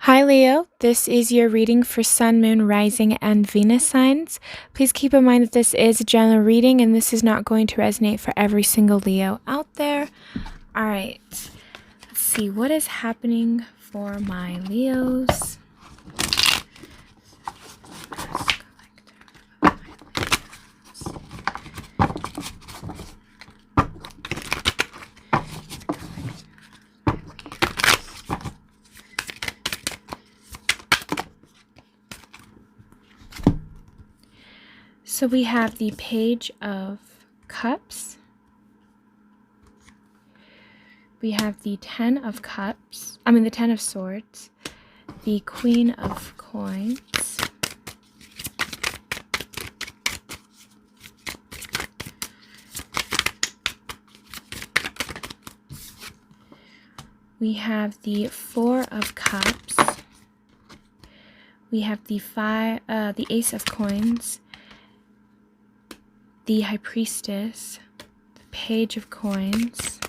Hi Leo, this is your reading for Sun, Moon, Rising, and Venus signs. Please keep in mind that this is a general reading and this is not going to resonate for every single Leo out there. Alright, let's see what is happening for my Leos. So we have the Page of Cups. We have the Ten of Swords. The Queen of Coins. We have the Four of Cups. We have the Ace of Coins. The High Priestess, the Page of Coins,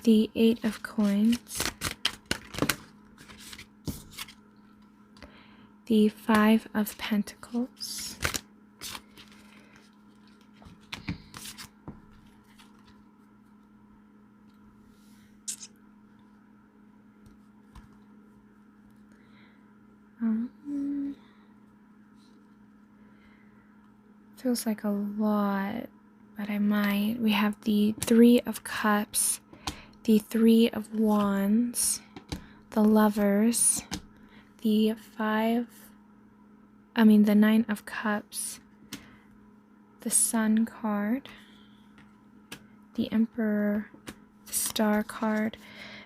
the Eight of Coins, the Five of Pentacles, feels like a lot, but I might. We have the Three of Cups, the Three of Wands, the Lovers, the Nine of Cups, the Sun card, the Emperor, the Star card.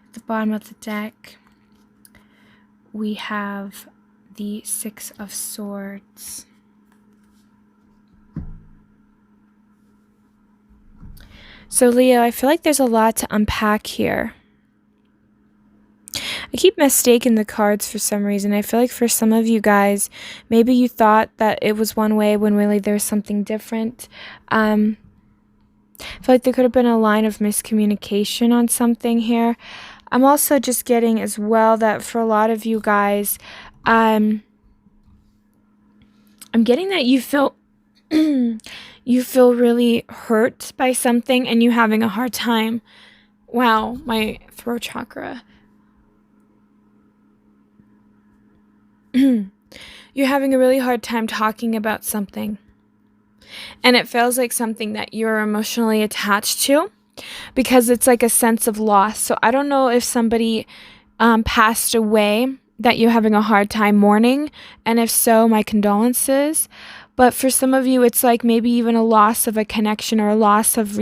At the bottom of the deck, we have the Six of Swords. So Leo, I feel like there's a lot to unpack here. I keep mistaking the cards for some reason. I feel like for some of you guys, maybe you thought that it was one way when really there's something different. I feel like there could have been a line of miscommunication on something here. I'm also just getting as well that for a lot of you guys, I'm getting that you feel you feel really hurt by something and you having a hard time. Wow, my throat chakra. You're having a really hard time talking about something. And it feels like something that you're emotionally attached to because it's like a sense of loss. So I don't know if somebody passed away that you're having a hard time mourning. And if so, my condolences. But for some of you, it's like maybe even a loss of a connection or a loss of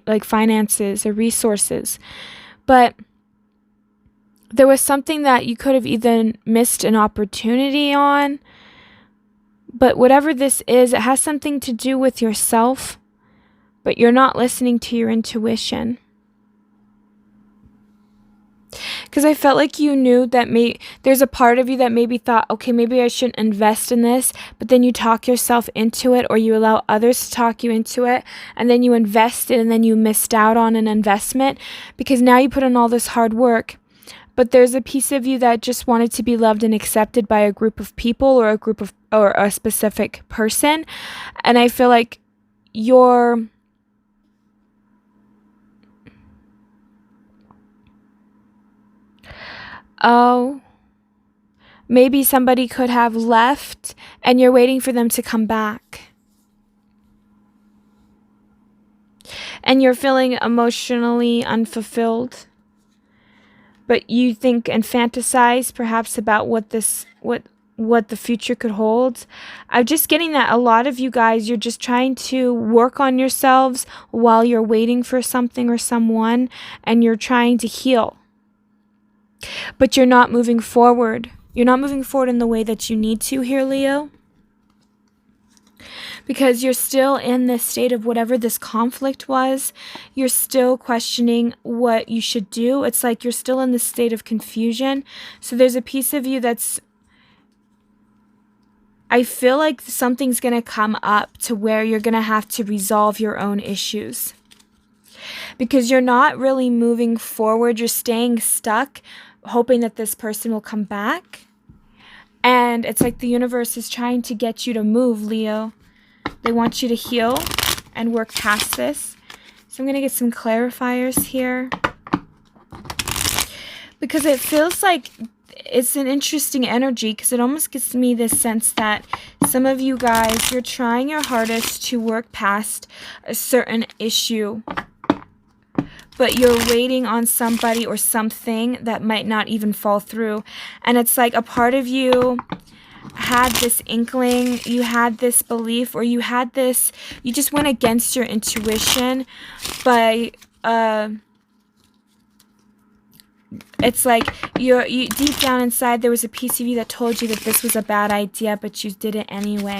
like finances or resources. But there was something that you could have either missed an opportunity on. But whatever this is, it has something to do with yourself, but you're not listening to your intuition. Because I felt like you knew that there's a part of you that maybe thought, okay, maybe I shouldn't invest in this, but then you talk yourself into it or you allow others to talk you into it, and then you invested and then you missed out on an investment because now you put in all this hard work. But there's a piece of you that just wanted to be loved and accepted by a group of people or a specific person. And I feel like maybe somebody could have left and you're waiting for them to come back. And you're feeling emotionally unfulfilled. But you think and fantasize perhaps about what the future could hold. I'm just getting that a lot of you guys, you're just trying to work on yourselves while you're waiting for something or someone, and you're trying to heal. But you're not moving forward. You're not moving forward in the way that you need to here, Leo. Because you're still in this state of whatever this conflict was. You're still questioning what you should do. It's like you're still in this state of confusion. So there's a piece of you that's I feel like something's going to come up to where you're going to have to resolve your own issues. Because you're not really moving forward. You're staying stuck, hoping that this person will come back. And it's like the universe is trying to get you to move, Leo. They want you to heal and work past this. So I'm going to get some clarifiers here. Because it feels like it's an interesting energy, because it almost gives me this sense that some of you guys, you're trying your hardest to work past a certain issue, but you're waiting on somebody or something that might not even fall through. And it's like a part of you had this inkling, you had this belief, or you had this, you just went against your intuition by, it's like you deep down inside, there was a piece of you that told you that this was a bad idea, but you did it anyway.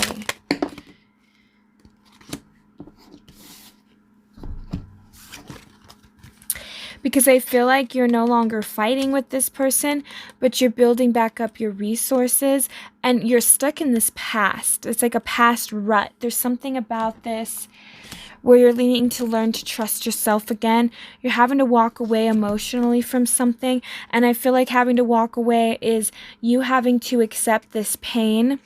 Because I feel like you're no longer fighting with this person, but you're building back up your resources, and you're stuck in this past. It's like a past rut. There's something about this where you're needing to learn to trust yourself again. You're having to walk away emotionally from something, and I feel like having to walk away is you having to accept this pain,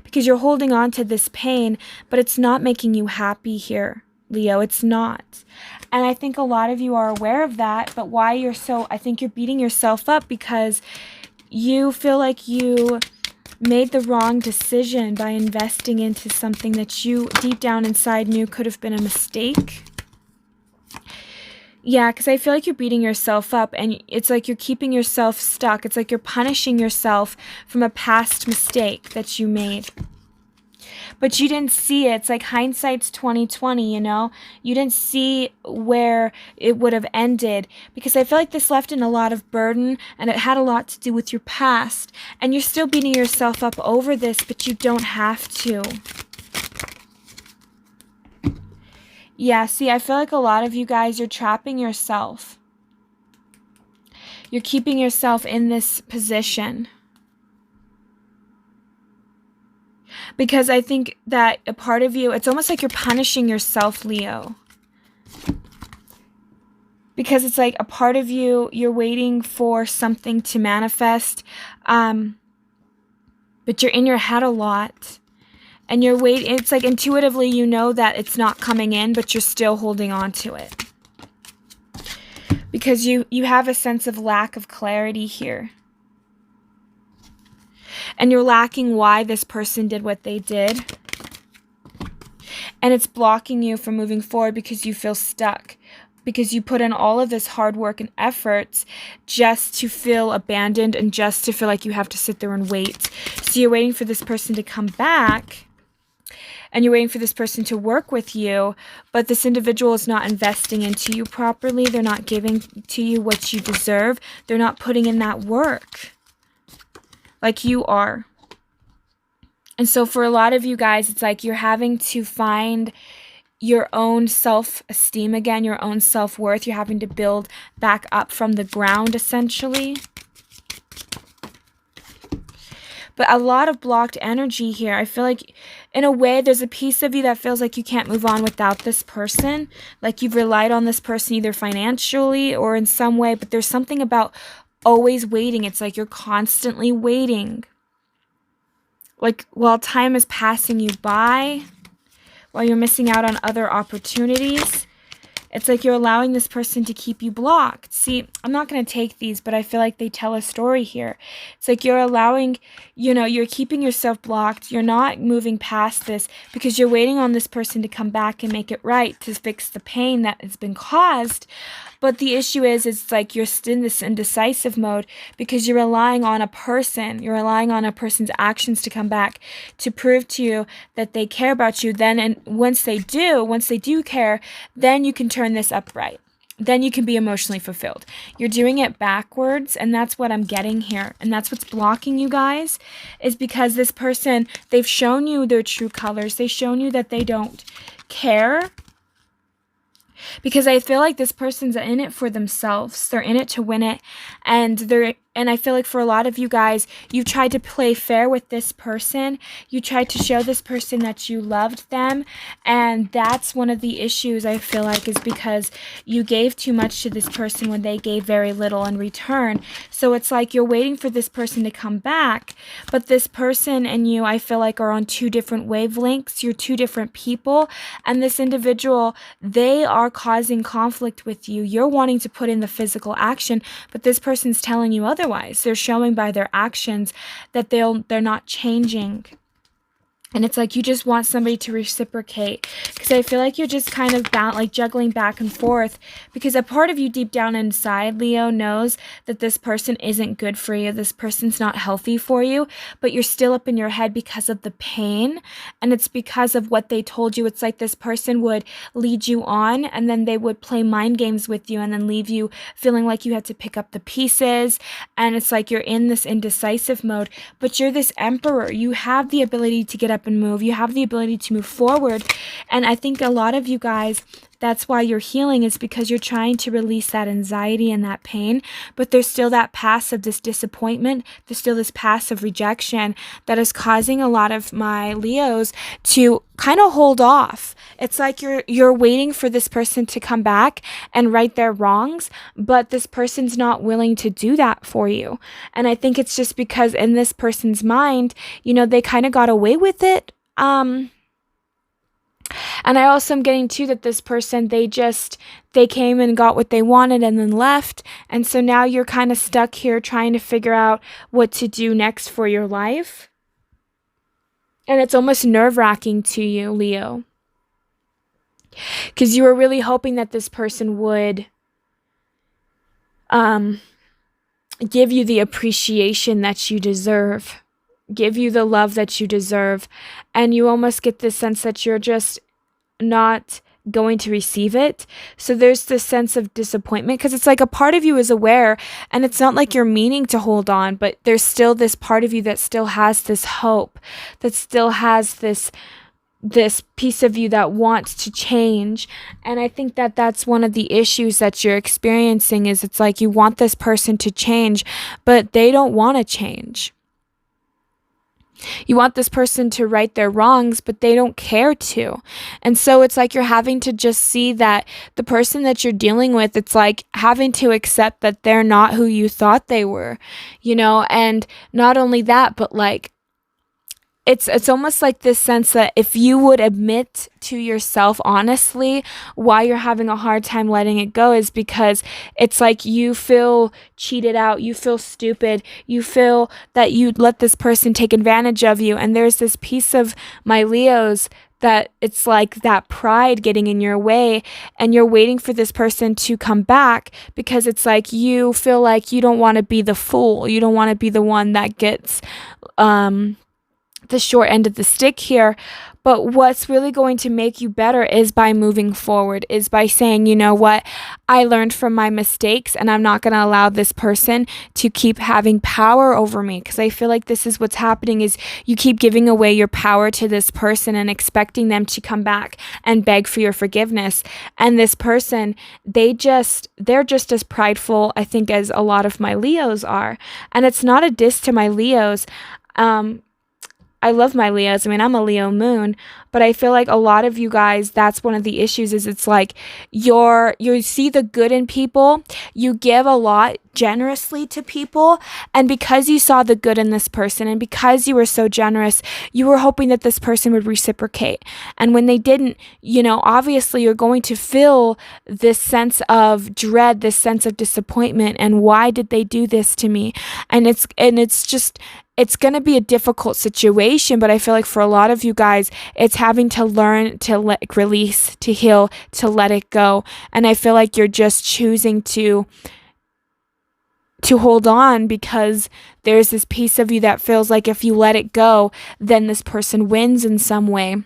because you're holding on to this pain, but it's not making you happy here, Leo. It's not. And I think a lot of you are aware of that, but why you're so, I think you're beating yourself up because you feel like you made the wrong decision by investing into something that you deep down inside knew could have been a mistake. Yeah, because I feel like you're beating yourself up, and it's like you're keeping yourself stuck. It's like you're punishing yourself from a past mistake that you made. But you didn't see it. It's like hindsight's 20/20, you know? You didn't see where it would have ended, because I feel like this left in a lot of burden, and it had a lot to do with your past. And you're still beating yourself up over this, but you don't have to. Yeah, see, I feel like a lot of you guys, you're trapping yourself. You're keeping yourself in this position. Because I think that a part of you, it's almost like you're punishing yourself, Leo. Because it's like a part of you, you're waiting for something to manifest, but you're in your head a lot. And you're waiting, it's like intuitively you know that it's not coming in, but you're still holding on to it. Because you have a sense of lack of clarity here. And you're lacking why this person did what they did. And it's blocking you from moving forward because you feel stuck. Because you put in all of this hard work and efforts just to feel abandoned and just to feel like you have to sit there and wait. So you're waiting for this person to come back. And you're waiting for this person to work with you. But this individual is not investing into you properly. They're not giving to you what you deserve. They're not putting in that work like you are. And so for a lot of you guys, it's like you're having to find your own self-esteem again, your own self-worth. You're having to build back up from the ground, essentially. But a lot of blocked energy here. I feel like, in a way, there's a piece of you that feels like you can't move on without this person. Like you've relied on this person either financially or in some way. But there's something about always waiting. It's like you're constantly waiting. Like while time is passing you by, while you're missing out on other opportunities, it's like you're allowing this person to keep you blocked. See, I'm not going to take these, but I feel like they tell a story here. It's like you're allowing, you're keeping yourself blocked. You're not moving past this because you're waiting on this person to come back and make it right, to fix the pain that has been caused. But the issue is, it's like you're still in this indecisive mode because you're relying on a person. You're relying on a person's actions to come back to prove to you that they care about you. Then, and once they do care, then you can turn this upright. Then you can be emotionally fulfilled. You're doing it backwards, and that's what I'm getting here. And that's what's blocking you guys, is because this person, they've shown you their true colors. They've shown you that they don't care. Because I feel like this person's in it for themselves. They're in it to win it. And they're And I feel like for a lot of you guys, you tried to play fair with this person. You tried to show this person that you loved them. And that's one of the issues, I feel like, is because you gave too much to this person when they gave very little in return. So it's like you're waiting for this person to come back. But this person and you, I feel like, are on two different wavelengths. You're two different people. And this individual, they are causing conflict with you. You're wanting to put in the physical action, but this person's telling you otherwise. They're showing by their actions that they're not changing. And it's like you just want somebody to reciprocate, because I feel like you're just kind of like juggling back and forth, because a part of you deep down inside, Leo, knows that this person isn't good for you. This person's not healthy for you, but you're still up in your head because of the pain, and it's because of what they told you. It's like this person would lead you on, and then they would play mind games with you and then leave you feeling like you had to pick up the pieces. And it's like you're in this indecisive mode, but you're this emperor. You have the ability to get up and move. You have the ability to move forward. And I think a lot of you guys, that's why you're healing, is because you're trying to release that anxiety and that pain, but there's still that past of this disappointment. There's still this past of rejection that is causing a lot of my Leos to kind of hold off. It's like you're waiting for this person to come back and right their wrongs, but this person's not willing to do that for you. And I think it's just because in this person's mind, they kind of got away with it. And I also am getting too that this person, they came and got what they wanted and then left. And so now you're kind of stuck here trying to figure out what to do next for your life. And it's almost nerve-wracking to you, Leo, because you were really hoping that this person would give you the appreciation that you deserve, give you the love that you deserve, and you almost get this sense that you're just not going to receive it. So there's this sense of disappointment, because it's like a part of you is aware, and it's not like you're meaning to hold on, but there's still this part of you that still has this hope, that still has this piece of you that wants to change. And I think that that's one of the issues that you're experiencing, is it's like you want this person to change, but they don't want to change. You want this person to right their wrongs, but they don't care to. And so it's like you're having to just see that the person that you're dealing with, it's like having to accept that they're not who you thought they were, and not only that, but like it's almost like this sense that if you would admit to yourself honestly why you're having a hard time letting it go, is because it's like you feel cheated out, you feel stupid, you feel that you let this person take advantage of you. And there's this piece of my Leos that it's like that pride getting in your way, and you're waiting for this person to come back, because it's like you feel like you don't want to be the fool. You don't want to be the one that gets the short end of the stick here. But what's really going to make you better is by moving forward, is by saying, you know what, I learned from my mistakes, and I'm not going to allow this person to keep having power over me. Because I feel like this is what's happening, is you keep giving away your power to this person and expecting them to come back and beg for your forgiveness. And this person, they're just as prideful, I think, as a lot of my Leos are. And it's not a diss to my Leos. I love my Leos. I mean, I'm a Leo moon, but I feel like a lot of you guys, that's one of the issues, is it's like you see the good in people, you give a lot generously to people, and because you saw the good in this person, and because you were so generous, you were hoping that this person would reciprocate. And when they didn't, obviously you're going to feel this sense of dread, this sense of disappointment, and why did they do this to me? And it's going to be a difficult situation, but I feel like for a lot of you guys, it's having to learn to release, to heal, to let it go. And I feel like you're just choosing to hold on, because there's this piece of you that feels like if you let it go, then this person wins in some way.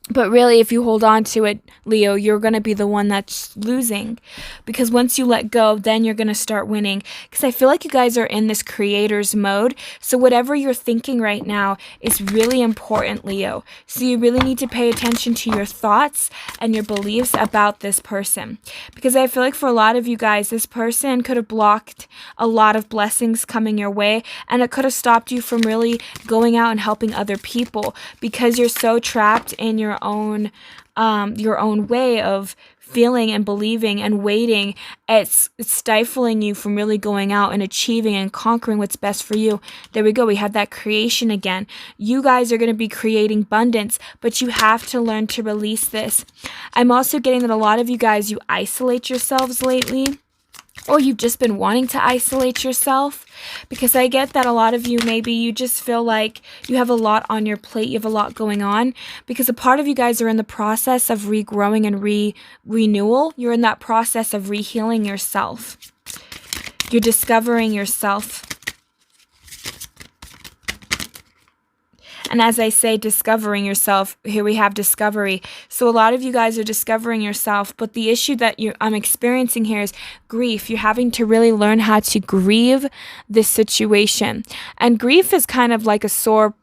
But really, if you hold on to it, Leo, you're going to be the one that's losing. Because once you let go, then you're going to start winning. Because I feel like you guys are in this creator's mode. So whatever you're thinking right now is really important, Leo. So you really need to pay attention to your thoughts and your beliefs about this person. Because I feel like for a lot of you guys, this person could have blocked a lot of blessings coming your way. And it could have stopped you from really going out and helping other people. Because you're so trapped in your own way of feeling and believing and waiting. It's stifling you from really going out and achieving and conquering what's best for you. There we go. We have that creation again. You guys are going to be creating abundance, but you have to learn to release this. I'm also getting that a lot of you guys, you isolate yourselves lately. Or you've just been wanting to isolate yourself, because I get that a lot of you, maybe you just feel like you have a lot on your plate, you have a lot going on, because a part of you guys are in the process of regrowing and renewal. You're in that process of rehealing yourself. You're discovering yourself. And as I say, discovering yourself, here we have discovery. So a lot of you guys are discovering yourself, but the issue that I'm experiencing here is grief. You're having to really learn how to grieve this situation. And grief is kind of like a sore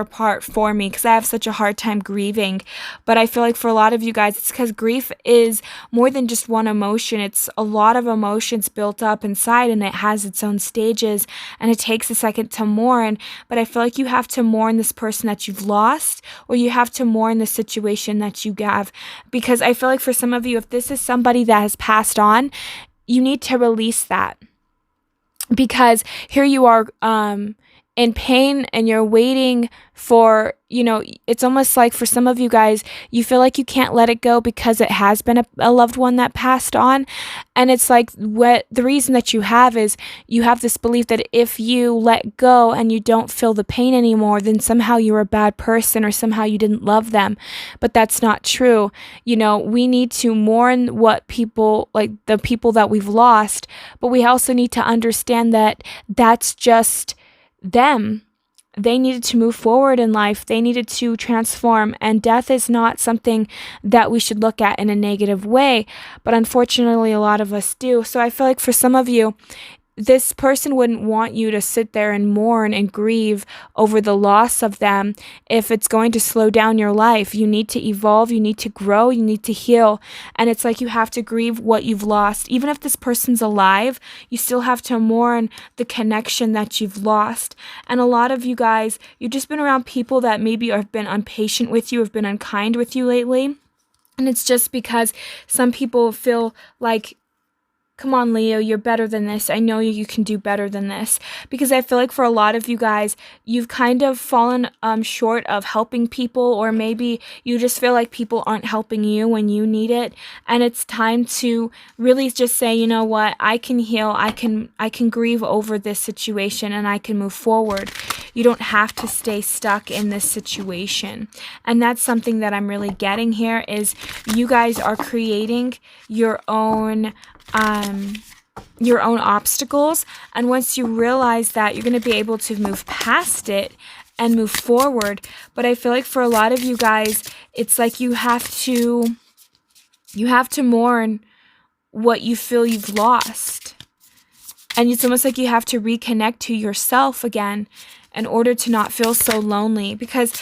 part for me, because I have such a hard time grieving. But I feel like for a lot of you guys, it's because grief is more than just one emotion. It's a lot of emotions built up inside, and it has its own stages, and it takes a second to mourn. But I feel like you have to mourn this person that you've lost, or you have to mourn the situation that you have. Because I feel like for some of you, if this is somebody that has passed on, you need to release that. Because here you are, in pain, and you're waiting for, it's almost like for some of you guys, you feel like you can't let it go because it has been a loved one that passed on. And it's like, what the reason that you have is you have this belief that if you let go and you don't feel the pain anymore, then somehow you're a bad person, or somehow you didn't love them. But that's not true. We need to mourn what people, like the people that we've lost, but we also need to understand that that's just them. They needed to move forward in life. They needed to transform, and death is not something that we should look at in a negative way, but unfortunately a lot of us do. So I feel like for some of you, this person wouldn't want you to sit there and mourn and grieve over the loss of them if it's going to slow down your life. You need to evolve, you need to grow, you need to heal. And it's like you have to grieve what you've lost. Even if this person's alive, you still have to mourn the connection that you've lost. And a lot of you guys, you've just been around people that maybe have been impatient with you, have been unkind with you lately. And it's just because some people feel like, come on, Leo, you're better than this. I know you can do better than this. Because I feel like for a lot of you guys, you've kind of fallen short of helping people, or maybe you just feel like people aren't helping you when you need it. And it's time to really just say, you know what, I can heal, I can grieve over this situation, and I can move forward. You don't have to stay stuck in this situation. And that's something that I'm really getting here, is you guys are creating your own obstacles, and once you realize that, you're going to be able to move past it and move forward. But I feel like for a lot of you guys, it's like you have to mourn what you feel you've lost, and it's almost like you have to reconnect to yourself again in order to not feel so lonely. Because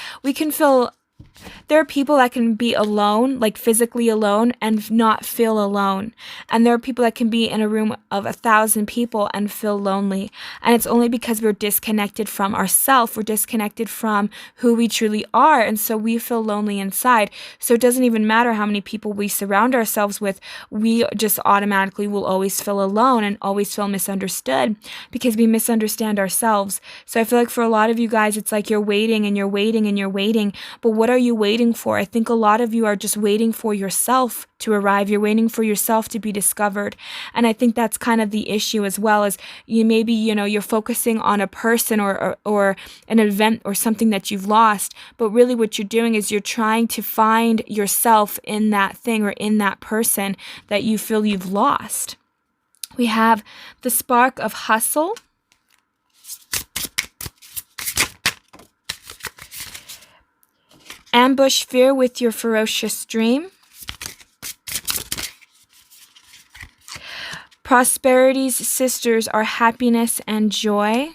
there are people that can be alone, like physically alone, and not feel alone. And there are people that can be in a room of 1,000 people and feel lonely. And it's only because we're disconnected from ourselves. We're disconnected from who we truly are. And so we feel lonely inside. So it doesn't even matter how many people we surround ourselves with. We just automatically will always feel alone and always feel misunderstood, because we misunderstand ourselves. So I feel like for a lot of you guys, it's like you're waiting and you're waiting and you're waiting. But what are you waiting for? I think a lot of you are just waiting for yourself to arrive. You're waiting for yourself to be discovered. And I think that's kind of the issue, as well as you're focusing on a person or an event or something that you've lost. But really what you're doing is you're trying to find yourself in that thing or in that person that you feel you've lost. We have the spark of hustle. Ambush fear with your ferocious dream. Prosperity's sisters are happiness and joy.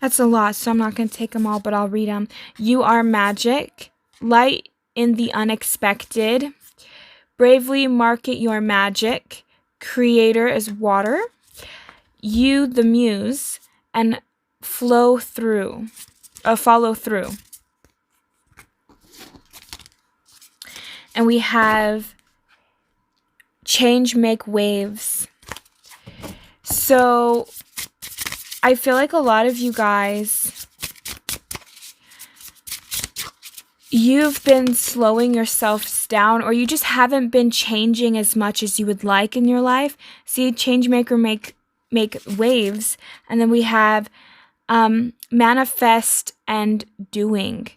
That's a lot, so I'm not going to take them all, but I'll read them. You are magic, light in the unexpected. Bravely market your magic. Creator is water. You, the muse, and follow through. And we have change, make waves. So I feel like a lot of you guys, you've been slowing yourselves down, or you just haven't been changing as much as you would like in your life. See, change maker, make waves. And then we have manifest and doing.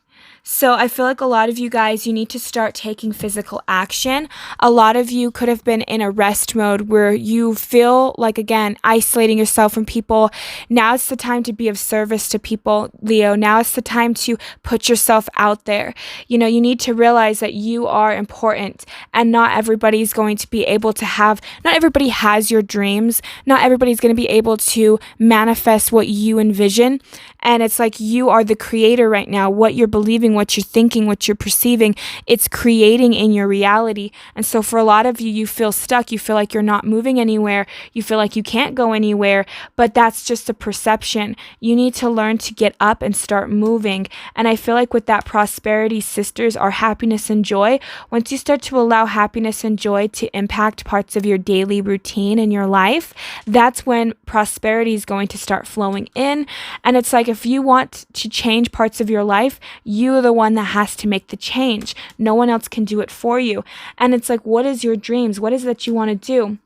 So I feel like a lot of you guys, you need to start taking physical action. A lot of you could have been in a rest mode where you feel like, again, isolating yourself from people. Now it's the time to be of service to people, Leo. Now it's the time to put yourself out there. You know, you need to realize that you are important, and not everybody's going to be able to have, not everybody has your dreams. Not everybody's going to be able to manifest what you envision. And it's like you are the creator right now. What you're believing, what you're thinking, what you're perceiving, it's creating in your reality. And so for a lot of you, you feel stuck. You feel like you're not moving anywhere. You feel like you can't go anywhere, but that's just a perception. You need to learn to get up and start moving. And I feel like with that prosperity, sisters, are happiness and joy. Once you start to allow happiness and joy to impact parts of your daily routine in your life, that's when prosperity is going to start flowing in. And it's like, if you want to change parts of your life, you're the one that has to make the change. No one else can do it for you. And it's like, what is your dreams? What is it that you want to do?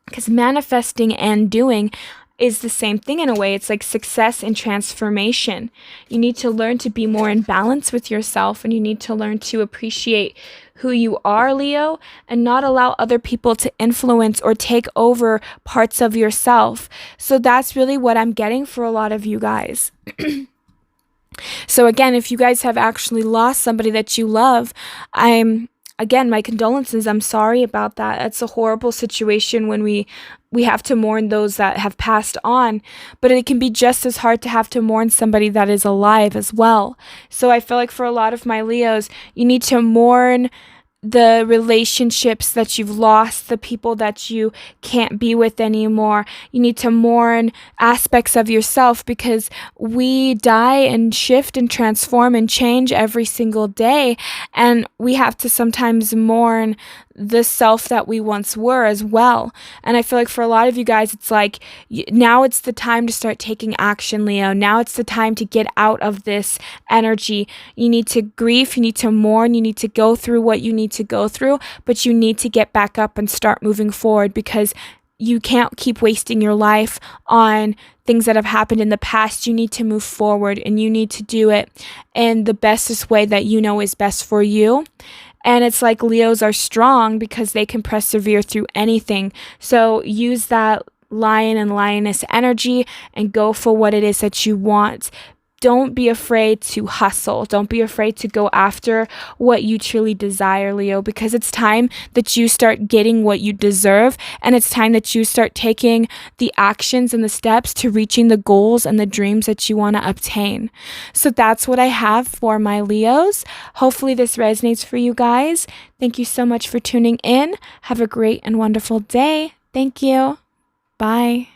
Because manifesting and doing is the same thing in a way. It's like success and transformation. You need to learn to be more in balance with yourself, and you need to learn to appreciate who you are, Leo, and not allow other people to influence or take over parts of yourself. So that's really what I'm getting for a lot of you guys. So again, if you guys have actually lost somebody that you love, again, my condolences. I'm sorry about that. It's a horrible situation when we have to mourn those that have passed on, but it can be just as hard to have to mourn somebody that is alive as well. So I feel like for a lot of my Leos, you need to mourn the relationships that you've lost, the people that you can't be with anymore. You need to mourn aspects of yourself, because we die and shift and transform and change every single day. And we have to sometimes mourn the self that we once were as well. And I feel like for a lot of you guys, it's like, now it's the time to start taking action, Leo. Now it's the time to get out of this energy. You need to grieve, you need to mourn, you need to go through what you need to go through, but you need to get back up and start moving forward, because you can't keep wasting your life on things that have happened in the past. You need to move forward, and you need to do it in the bestest way that you know is best for you. And it's like Leos are strong because they can persevere through anything. So use that lion and lioness energy and go for what it is that you want. Don't be afraid to hustle. Don't be afraid to go after what you truly desire, Leo, because it's time that you start getting what you deserve, and it's time that you start taking the actions and the steps to reaching the goals and the dreams that you want to obtain. So that's what I have for my Leos. Hopefully this resonates for you guys. Thank you so much for tuning in. Have a great and wonderful day. Thank you. Bye.